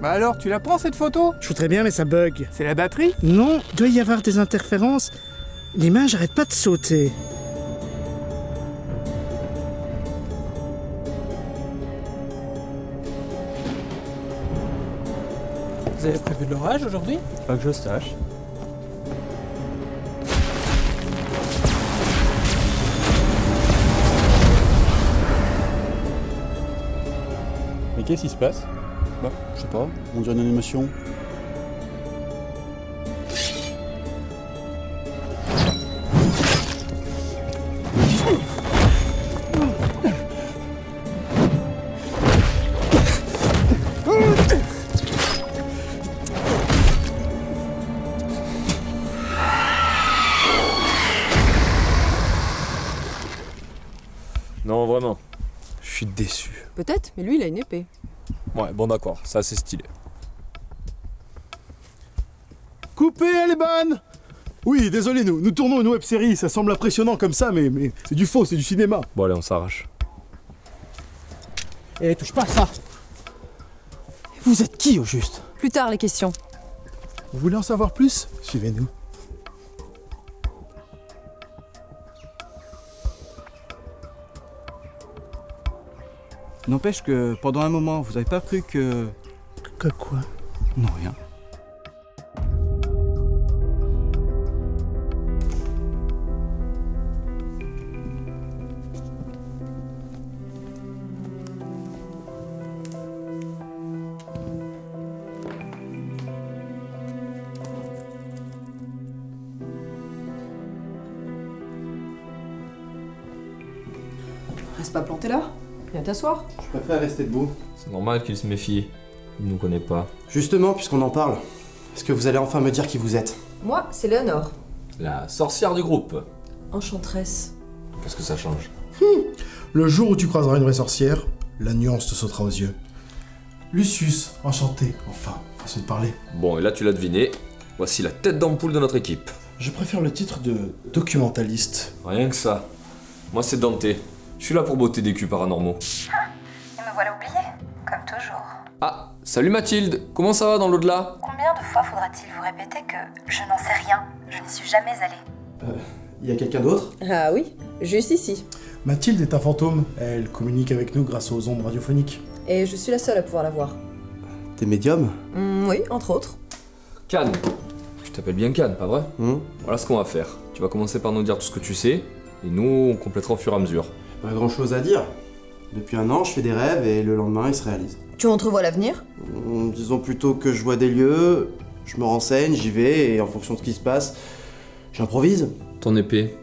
Bah alors, tu la prends cette photo? Je voudrais bien, mais ça bug. C'est la batterie? Non, il doit y avoir des interférences. L'image arrête pas de sauter. Vous avez prévu de l'orage aujourd'hui? Pas que je sache. Mais qu'est-ce qui se passe? Bah, je sais pas, on dirait une animation. Non, vraiment. Je suis déçu. Peut-être, mais lui, il a une épée. Ouais, bon d'accord, ça c'est stylé. Coupez, elle est bonne! Oui, désolé, nous tournons une web-série, ça semble impressionnant comme ça, mais c'est du faux, c'est du cinéma. Bon allez, on s'arrache. Eh, touche pas à ça! Vous êtes qui au juste? Plus tard, les questions. Vous voulez en savoir plus? Suivez-nous. N'empêche que pendant un moment, vous avez pas cru que... Que quoi? Non, rien. Reste pas planté là. Viens t'asseoir. Je préfère rester debout. C'est normal qu'il se méfie. Il nous connaît pas. Justement, puisqu'on en parle, est-ce que vous allez enfin me dire qui vous êtes? Moi, c'est Léonore. La sorcière du groupe. Enchanteresse. Qu'est-ce que ça change? Le jour où tu croiseras une vraie sorcière, la nuance te sautera aux yeux. Lucius, enchanté, enfin, façon de parler. Bon, et là tu l'as deviné. Voici la tête d'ampoule de notre équipe. Je préfère le titre de documentaliste. Rien que ça. Moi c'est Dante. Je suis là pour botter des culs paranormaux. Et me voilà oublié, comme toujours. Ah, salut Mathilde. Comment ça va dans l'au-delà? Combien de fois faudra-t-il vous répéter que je n'en sais rien, je n'y suis jamais allée? Y a quelqu'un d'autre? Ah oui, juste ici. Mathilde est un fantôme, elle communique avec nous grâce aux ondes radiophoniques. Et je suis la seule à pouvoir la voir. T'es médium? Oui, entre autres. Cannes. Tu t'appelles bien Cannes, pas vrai? Voilà ce qu'on va faire. Tu vas commencer par nous dire tout ce que tu sais, et nous on complétera au fur et à mesure. Pas grand chose à dire. Depuis un an, je fais des rêves et le lendemain, ils se réalisent. Tu entrevois l'avenir? Disons plutôt que je vois des lieux, je me renseigne, j'y vais et en fonction de ce qui se passe, j'improvise. Ton épée,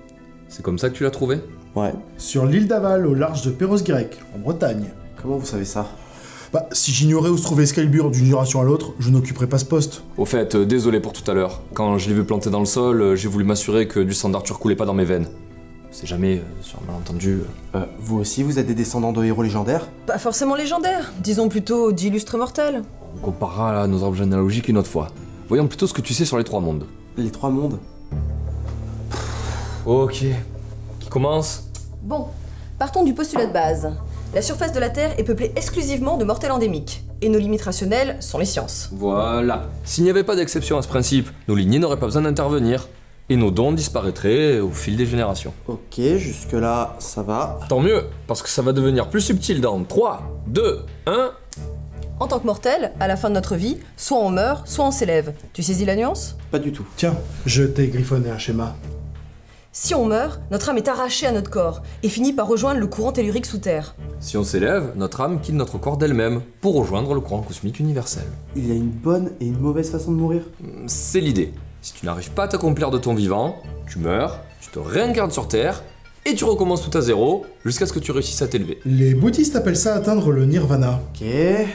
c'est comme ça que tu l'as trouvée? Ouais. Sur l'île d'Aval, au large de Perros-Guirec, en Bretagne. Comment vous savez ça? Bah, si j'ignorais où se trouvait Excalibur d'une génération à l'autre, je n'occuperais pas ce poste. Au fait, désolé pour tout à l'heure. Quand je l'ai vu planté dans le sol, j'ai voulu m'assurer que du sang d'Arthur coulait pas dans mes veines. C'est jamais, sur un malentendu... Vous aussi, vous êtes des descendants de héros légendaires? Pas forcément légendaire, disons plutôt d'illustres mortels. On comparera là nos arbres généalogiques une autre fois. Voyons plutôt ce que tu sais sur les trois mondes. Les trois mondes? Ok. Qui commence? Bon, partons du postulat de base. La surface de la Terre est peuplée exclusivement de mortels endémiques, et nos limites rationnelles sont les sciences. Voilà. S'il n'y avait pas d'exception à ce principe, nos lignées n'auraient pas besoin d'intervenir, et nos dons disparaîtraient au fil des générations. Ok, jusque-là, ça va. Tant mieux, parce que ça va devenir plus subtil dans 3, 2, 1... En tant que mortel, à la fin de notre vie, soit on meurt, soit on s'élève. Tu saisis la nuance? Pas du tout. Tiens, je t'ai griffonné un schéma. Si on meurt, notre âme est arrachée à notre corps et finit par rejoindre le courant tellurique sous terre. Si on s'élève, notre âme quitte notre corps d'elle-même pour rejoindre le courant cosmique universel. Il y a une bonne et une mauvaise façon de mourir? C'est l'idée. Si tu n'arrives pas à t'accomplir de ton vivant, tu meurs, tu te réincarnes sur Terre, et tu recommences tout à zéro, jusqu'à ce que tu réussisses à t'élever. Les bouddhistes appellent ça atteindre le nirvana. Ok. Et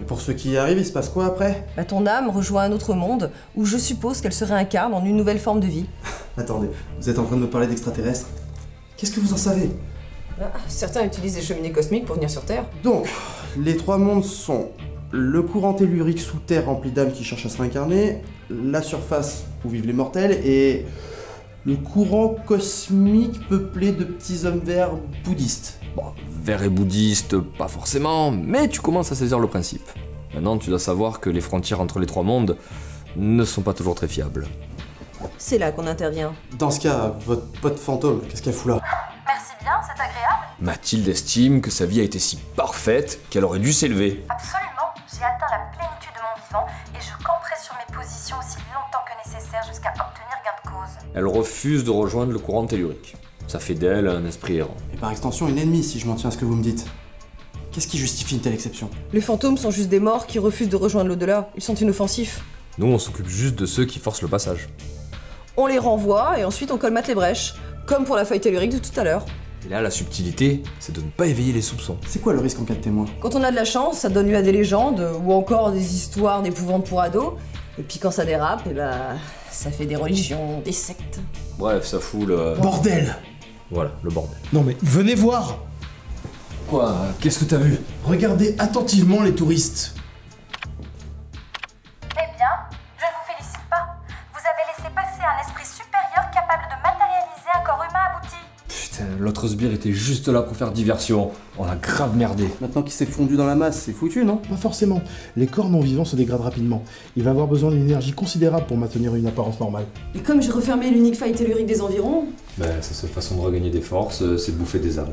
pour ceux qui y arrivent, il se passe quoi après? Bah, ton âme rejoint un autre monde où je suppose qu'elle se réincarne en une nouvelle forme de vie. Attendez, vous êtes en train de me parler d'extraterrestres? Qu'est-ce que vous en savez? Bah, certains utilisent des cheminées cosmiques pour venir sur Terre. Donc, les trois mondes sont le courant tellurique sous terre rempli d'âmes qui cherchent à se réincarner, la surface où vivent les mortels, et le courant cosmique peuplé de petits hommes verts bouddhistes. Bon, vert et bouddhiste, pas forcément, mais tu commences à saisir le principe. Maintenant, tu dois savoir que les frontières entre les trois mondes ne sont pas toujours très fiables. C'est là qu'on intervient. Dans ce cas, votre pote fantôme, qu'est-ce qu'elle fout là? Merci bien, c'est agréable. Mathilde estime que sa vie a été si parfaite qu'elle aurait dû s'élever. Absolument, j'ai atteint la plénitude de mon vivant et je camperai sur mes positions aussi longtemps que nécessaire jusqu'à obtenir gain de cause. Elle refuse de rejoindre le courant tellurique. Ça fait d'elle un esprit errant. Et par extension, une ennemie, si je m'en tiens à ce que vous me dites. Qu'est-ce qui justifie une telle exception? Les fantômes sont juste des morts qui refusent de rejoindre l'au-delà. Ils sont inoffensifs. Nous, on s'occupe juste de ceux qui forcent le passage. On les renvoie et ensuite on colmate les brèches. Comme pour la feuille tellurique de tout à l'heure. Et là, la subtilité, c'est de ne pas éveiller les soupçons. C'est quoi le risque en cas de témoin? Quand on a de la chance, ça donne lieu à des légendes ou encore des histoires d'épouvante pour ados. Et puis quand ça dérape, ça fait des religions, des sectes. Bref, ça fout le... Bordel! Voilà, le bordel. Non mais venez voir! Quoi? Qu'est-ce que t'as vu? Regardez attentivement les touristes. Eh bien, je ne vous félicite pas. Vous avez laissé passer un esprit supérieur capable de matérialiser un corps humain abouti. Putain, l'autre sbire était juste là pour faire diversion. On a grave merdé. Maintenant qu'il s'est fondu dans la masse, c'est foutu, non? Pas forcément. Les corps non vivants se dégradent rapidement. Il va avoir besoin d'une énergie considérable pour maintenir une apparence normale. Et comme j'ai refermé l'unique faille tellurique des environs, Ben, sa seule façon de regagner des forces, c'est de bouffer des âmes.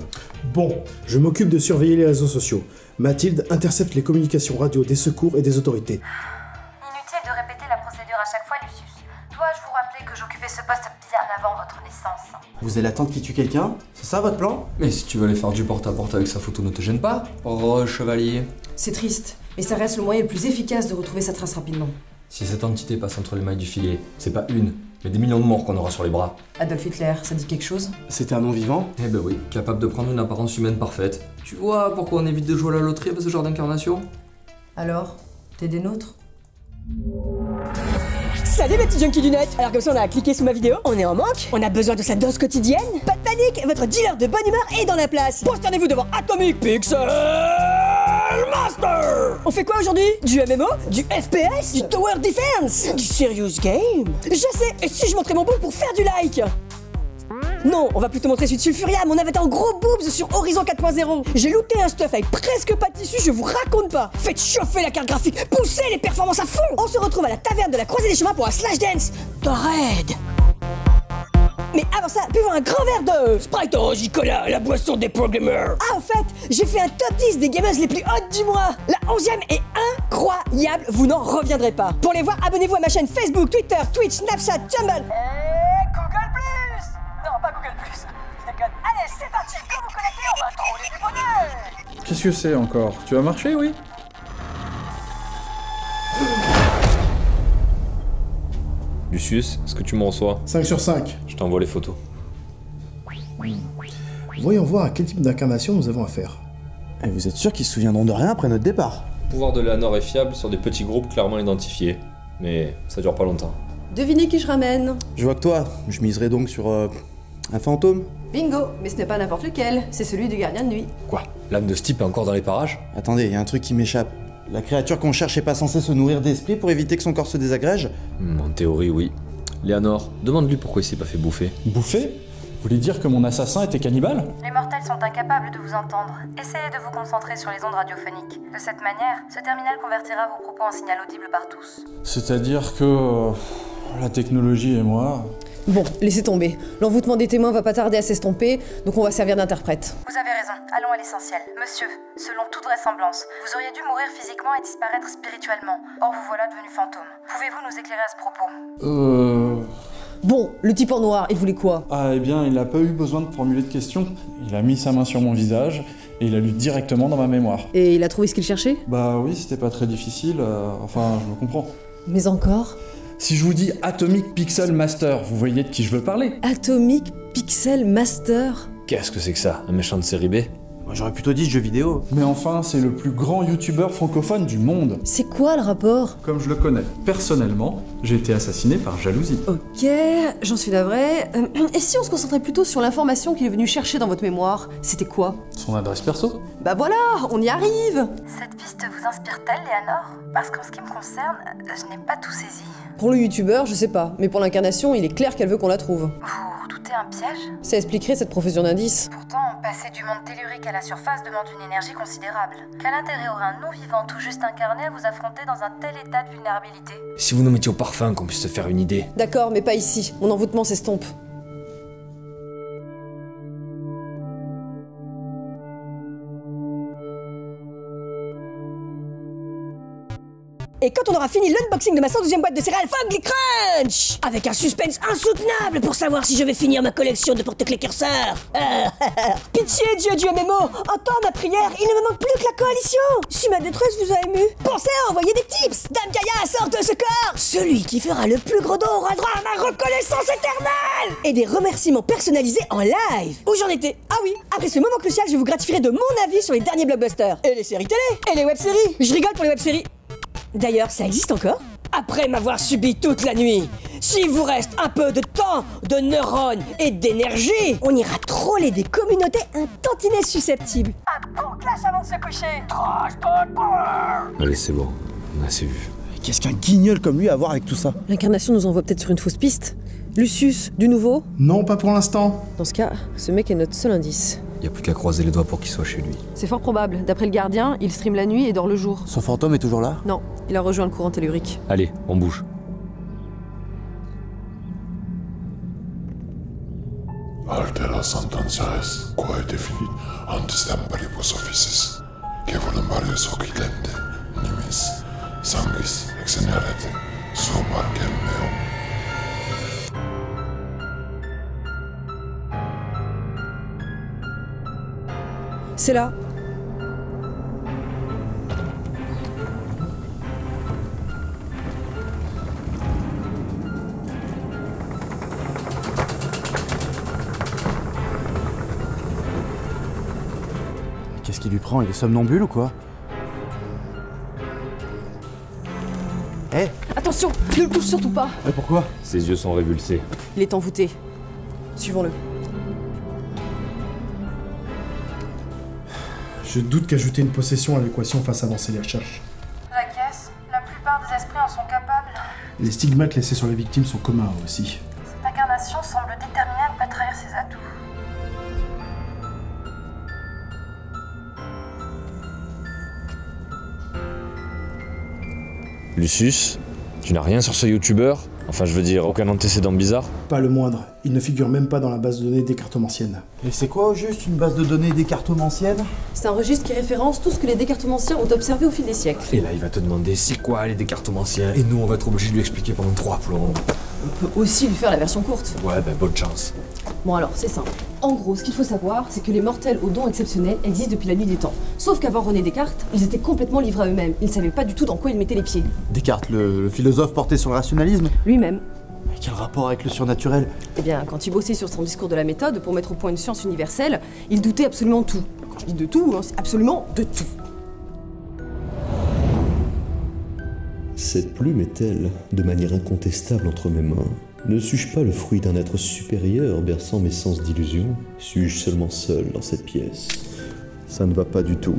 Bon, je m'occupe de surveiller les réseaux sociaux. Mathilde intercepte les communications radio des secours et des autorités. Inutile de répéter la procédure à chaque fois, Lucius. Dois-je vous rappeler que j'occupais ce poste bien avant votre naissance? Vous allez attendre qu'il tue quelqu'un? C'est ça votre plan? Mais si tu veux aller faire du porte-à-porte avec sa photo, ne te gêne pas. Oh, chevalier. c'est triste. Mais ça reste le moyen le plus efficace de retrouver sa trace rapidement. Si cette entité passe entre les mailles du filet, c'est pas une, mais des millions de morts qu'on aura sur les bras. Adolf Hitler, ça dit quelque chose? C'était un non-vivant? Eh ben oui, capable de prendre une apparence humaine parfaite. Tu vois pourquoi on évite de jouer à la loterie avec ce genre d'incarnation? Alors, t'es des nôtres? Salut mes petits junkies du net. Alors comme ça on a cliqué sous ma vidéo, on est en manque, on a besoin de sa dose quotidienne. Pas de panique, votre dealer de bonne humeur est dans la place. Prosternez-vous devant Atomic Pixel Master. On fait quoi aujourd'hui? Du MMO? Du FPS? Du Tower Defense? Du Serious Game? Je sais, et si je montrais mon boule pour faire du like? Non, on va plutôt montrer celui de Sulfuria, mon avatar en gros boobs sur Horizon 4.0. J'ai looté un stuff avec presque pas de tissu, je vous raconte pas. Faites chauffer la carte graphique, poussez les performances à fond. On se retrouve à la taverne de la Croisée des Chemins pour un slash dance de raid. Mais avant ça, buvons un grand verre de Sprite Orange Cola, la boisson des programmeurs. Ah, en fait, j'ai fait un top 10 des gameuses les plus hautes du mois. La 11e est incroyable, vous n'en reviendrez pas. Pour les voir, abonnez-vous à ma chaîne Facebook, Twitter, Twitch, Snapchat, Tumblr. Google Plus. Non, pas Google Plus. Je déconne. Allez, c'est parti, quand vous connectez, on va troller du bonheur. Qu'est-ce que c'est encore? Tu vas marcher, oui? Lucius, est-ce que tu me reçois? 5 sur 5. Je t'envoie les photos. Voyons voir à quel type d'incarnation nous avons affaire. Et vous êtes sûr qu'ils se souviendront de rien après notre départ? Le pouvoir de Léanor est fiable sur des petits groupes clairement identifiés. Mais ça dure pas longtemps. Devinez qui je ramène? Je vois que toi, je miserais donc sur un fantôme. Bingo, mais ce n'est pas n'importe lequel, c'est celui du gardien de nuit. Quoi? L'âme de ce type est encore dans les parages? Attendez, il y a un truc qui m'échappe. La créature qu'on cherche est pas censée se nourrir d'esprit pour éviter que son corps se désagrège? En théorie, oui. Léanor, demande-lui pourquoi il s'est pas fait bouffer. Bouffer? Vous voulez dire que mon assassin était cannibale? Les mortels sont incapables de vous entendre. Essayez de vous concentrer sur les ondes radiophoniques. De cette manière, ce terminal convertira vos propos en signal audible par tous. C'est-à-dire que... la technologie et moi... Bon, laissez tomber. L'envoûtement des témoins va pas tarder à s'estomper, donc on va servir d'interprète. Vous avez raison, allons à l'essentiel. Monsieur, selon toute vraisemblance, vous auriez dû mourir physiquement et disparaître spirituellement. Or vous voilà devenu fantôme. Pouvez-vous nous éclairer à ce propos? Bon, le type en noir, il voulait quoi? Ah, eh bien, il n'a pas eu besoin de formuler de questions. Il a mis sa main sur mon visage et il a lu directement dans ma mémoire. Et il a trouvé ce qu'il cherchait? Bah oui, c'était pas très difficile, enfin, je me comprends. Mais encore? Si je vous dis Atomic Pixel Master, vous voyez de qui je veux parler? Atomic Pixel Master? Qu'est-ce que c'est que ça? Un méchant de série B? Moi j'aurais plutôt dit jeu vidéo. Mais enfin, c'est le plus grand youtubeur francophone du monde. C'est quoi le rapport? Comme je le connais personnellement, j'ai été assassiné par jalousie. Ok, j'en suis navrée. Et si on se concentrait plutôt sur l'information qu'il est venu chercher dans votre mémoire? C'était quoi? Son adresse perso? Bah voilà, on y arrive! Cette piste vous inspire-t-elle, Léanor? Parce qu'en ce qui me concerne, je n'ai pas tout saisi. Pour le youtubeur, je sais pas, mais pour l'incarnation, il est clair qu'elle veut qu'on la trouve. Vous doutez redouter un piège? Ça expliquerait cette profusion d'indices. Pourtant, passer du monde tellurique à la surface demande une énergie considérable. Quel intérêt aurait un non-vivant tout juste incarné à vous affronter dans un tel état de vulnérabilité? Si vous nous mettiez au parfum, qu'on puisse se faire une idée. D'accord, mais pas ici. Mon envoûtement s'estompe. Et quand on aura fini l'unboxing de ma 112e boîte de céréales Fugly Crunch, avec un suspense insoutenable pour savoir si je vais finir ma collection de porte-clés curseurs. Pitié, Dieu du MMO, entends ma prière, il ne me manque plus que la coalition. Si ma détresse vous a ému, pensez à envoyer des tips. Dame Gaïa sort de ce corps. Celui qui fera le plus gros don aura droit à ma reconnaissance éternelle. Et des remerciements personnalisés en live. Où j'en étais? Ah oui, après ce moment crucial, je vous gratifierai de mon avis sur les derniers blockbusters. Et les séries télé. Et les web-séries. Je rigole pour les web-séries. D'ailleurs, ça existe encore? Après m'avoir subi toute la nuit, s'il vous reste un peu de temps, de neurones et d'énergie, on ira troller des communautés un tantinet susceptibles. Un bon clash avant de se coucher. Allez, c'est bon, on a assez vu. Qu'est-ce qu'un guignol comme lui a à voir avec tout ça? L'incarnation nous envoie peut-être sur une fausse piste. Lucius, du nouveau? Non, pas pour l'instant. Dans ce cas, ce mec est notre seul indice. Y a plus qu'à croiser les doigts pour qu'il soit chez lui. C'est fort probable. D'après le gardien, il stream la nuit et dort le jour. Son fantôme est toujours là? Non, il a rejoint le courant tellurique. Allez, on bouge. Altera sentences quae definit antes temporibus offices, que volum varios occidente, nimis, sanguis exeneret, sum arcem meum. C'est là. Qu'est-ce qui lui prend? Il est somnambule ou quoi? Eh! Attention, ne le touche surtout pas. Mais pourquoi? Ses yeux sont révulsés. Il est envoûté. Suivons-le. Je doute qu'ajouter une possession à l'équation fasse avancer les recherches. J'acquiesce. La plupart des esprits en sont capables. Les stigmates laissés sur les victimes sont communs eux aussi. Cette incarnation semble déterminée à ne pas trahir ses atouts. Lucius, tu n'as rien sur ce youtubeur? Enfin, je veux dire, aucun antécédent bizarre? Pas le moindre. Il ne figure même pas dans la base de données décartomancienne. Et c'est quoi au juste une base de données décartomancienne? C'est un registre qui référence tout ce que les décartomanciens ont observé au fil des siècles. Et là, il va te demander c'est quoi les décartomanciens? Et nous, on va être obligés de lui expliquer pendant 3 plombs. On peut aussi lui faire la version courte. Ouais, ben bonne chance. Bon alors, c'est simple. En gros, ce qu'il faut savoir, c'est que les mortels aux dons exceptionnels existent depuis la nuit des temps. Sauf qu'avant René Descartes, ils étaient complètement livrés à eux-mêmes. Ils ne savaient pas du tout dans quoi ils mettaient les pieds. Descartes, le philosophe porté sur le rationalisme? Lui-même. Mais quel rapport avec le surnaturel? Eh bien, quand il bossait sur son discours de la méthode pour mettre au point une science universelle, il doutait absolument de tout. Quand je dis de tout, hein, c'est absolument de tout. Cette plume est-elle, de manière incontestable entre mes mains? Ne suis-je pas le fruit d'un être supérieur berçant mes sens d'illusion? Suis-je seulement seul dans cette pièce? Ça ne va pas du tout.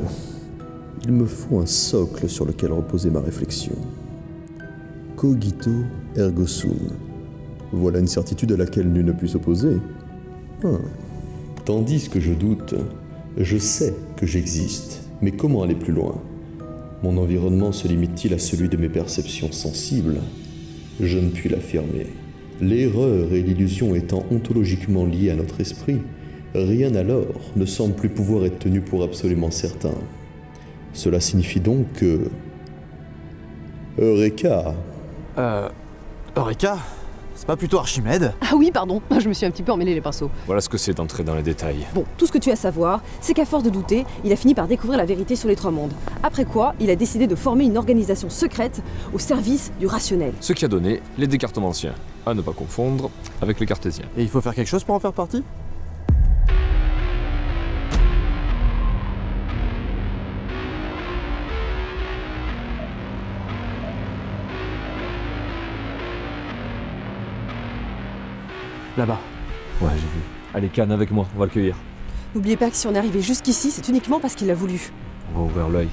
Il me faut un socle sur lequel reposer ma réflexion. Cogito ergo sum. Voilà une certitude à laquelle nul ne peut s'opposer. Tandis que je doute, je sais que j'existe, mais comment aller plus loin? Mon environnement se limite-t-il à celui de mes perceptions sensibles? Je ne puis l'affirmer. L'erreur et l'illusion étant ontologiquement liées à notre esprit, rien alors ne semble plus pouvoir être tenu pour absolument certain. Cela signifie donc que... Eureka! Eureka? C'est pas plutôt Archimède? Ah oui, pardon, je me suis un petit peu emmêlé les pinceaux. Voilà ce que c'est d'entrer dans les détails. Bon, tout ce que tu as à savoir, c'est qu'à force de douter, il a fini par découvrir la vérité sur les 3 mondes. Après quoi, il a décidé de former une organisation secrète au service du rationnel. Ce qui a donné les décartomanciens, à ne pas confondre avec les cartésiens. Et il faut faire quelque chose pour en faire partie? Là-bas. Ouais, j'ai vu. Allez, Cannes avec moi, on va le cueillir. N'oubliez pas que si on est arrivé jusqu'ici, c'est uniquement parce qu'il l'a voulu. On va ouvrir l'œil.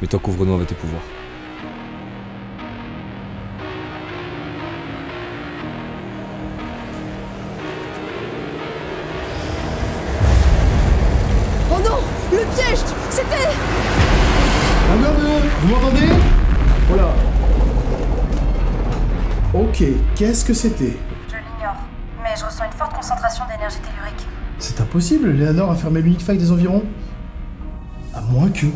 Mais toi, couvre-nous avec tes pouvoirs. piège. C'était... Ah merde, vous m'entendez? Oh là. Ok, qu'est-ce que c'était? Je l'ignore, mais je ressens une forte concentration d'énergie tellurique. C'est impossible, Léonore a fermé l'unique faille des environs. À moins que...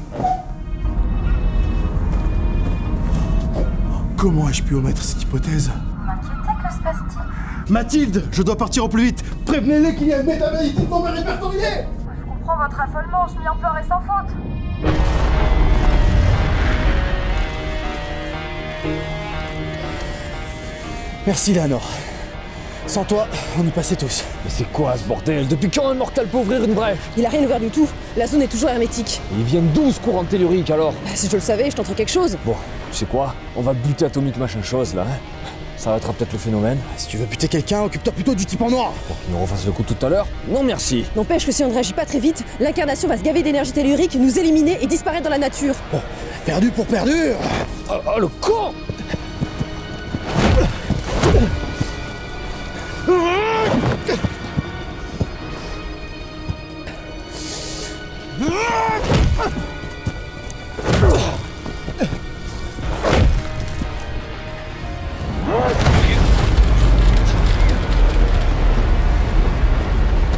Comment ai-je pu omettre cette hypothèse? Vous m'inquiétez, que se passe-t-il? Mathilde, je dois partir au plus vite. Prévenez-les qu'il y a une métamagnétique dans mes répertoriés. Je comprends votre affolement, je m'y en pleurais sans faute. Merci, Léonore. Sans toi, on y passait tous. Mais c'est quoi ce bordel? Depuis quand un mortel peut ouvrir une brèche? Il a rien ouvert du tout. La zone est toujours hermétique. Ils viennent d'où ce courant tellurique alors? Bah, si je le savais, je tenterais quelque chose. Bon, tu sais quoi? On va buter atomique machin chose là, hein. Ça arrêtera peut-être le phénomène. Si tu veux buter quelqu'un, occupe-toi plutôt du type en noir. Pour qu'il nous refasse le coup tout à l'heure? Non merci. N'empêche que si on ne réagit pas très vite, l'incarnation va se gaver d'énergie tellurique, nous éliminer et disparaître dans la nature. Bon, perdu pour perdu. Oh le con!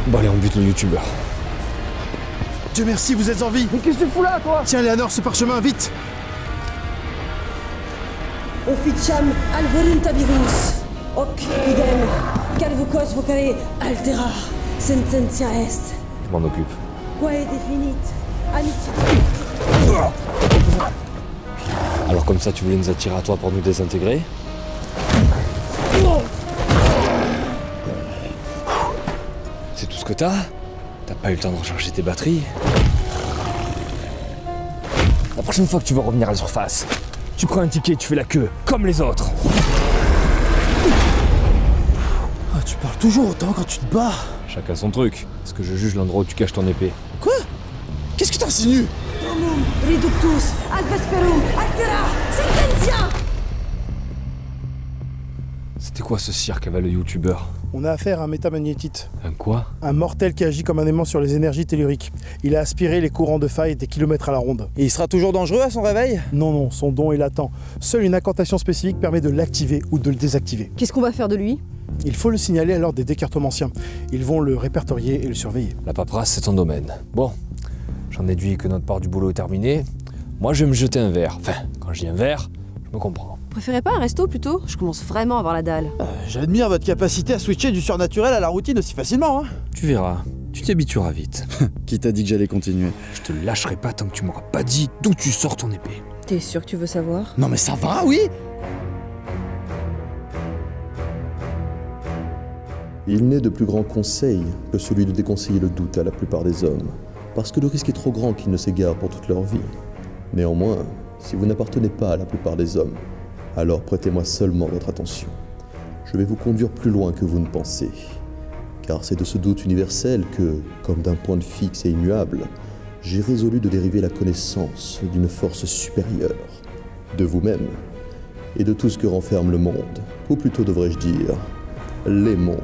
Bon allez, on bute le youtubeur. Dieu merci, vous êtes en vie. Mais qu'est-ce que tu fous là, toi? Tiens, Léonore, ce parchemin, vite. Officiam alvoruntavirus. Hoc idem. Calvocos vocare altera. Sententia est. Je m'en occupe. Quae definit. Amicitiam. Alors comme ça, tu voulais nous attirer à toi pour nous désintégrer? C'est tout ce que t'as? T'as pas eu le temps de recharger tes batteries? La prochaine fois que tu vas revenir à la surface, tu prends un ticket et tu fais la queue, comme les autres. Ah, tu parles toujours autant quand tu te bats. Chacun son truc. Est-ce que je juge l'endroit où tu caches ton épée? Quoi? Qu'est-ce que t'insinues? Domum reductus ad vesperum altera sententia. C'était quoi ce cirque avec le youtubeur? On a affaire à un métamagnétite. Un quoi? Un mortel qui agit comme un aimant sur les énergies telluriques. Il a aspiré les courants de faille des kilomètres à la ronde. Et il sera toujours dangereux à son réveil? Non, son don est latent. Seule une incantation spécifique permet de l'activer ou de le désactiver. Qu'est-ce qu'on va faire de lui? Il faut le signaler à l'ordre des décartomanciens. Ils vont le répertorier et le surveiller. La paperasse, c'est ton domaine. Bon, j'en déduis que notre part du boulot est terminée. Moi, je vais me jeter un verre. Enfin, quand je dis un verre, je me comprends. Vous préférez pas un resto plutôt? Je commence vraiment à avoir la dalle. J'admire votre capacité à switcher du surnaturel à la routine aussi facilement, hein. Tu verras, tu t'habitueras vite. Qui t'a dit que j'allais continuer? Je te lâcherai pas tant que tu m'auras pas dit d'où tu sors ton épée. T'es sûr que tu veux savoir? Non mais ça va, oui. Il n'est de plus grand conseil que celui de déconseiller le doute à la plupart des hommes, parce que le risque est trop grand qu'ils ne s'égarent pour toute leur vie. Néanmoins, si vous n'appartenez pas à la plupart des hommes, alors prêtez-moi seulement votre attention. Je vais vous conduire plus loin que vous ne pensez, car c'est de ce doute universel que, comme d'un point fixe et immuable, j'ai résolu de dériver la connaissance d'une force supérieure, de vous-même, et de tout ce que renferme le monde, ou plutôt devrais-je dire, les mondes.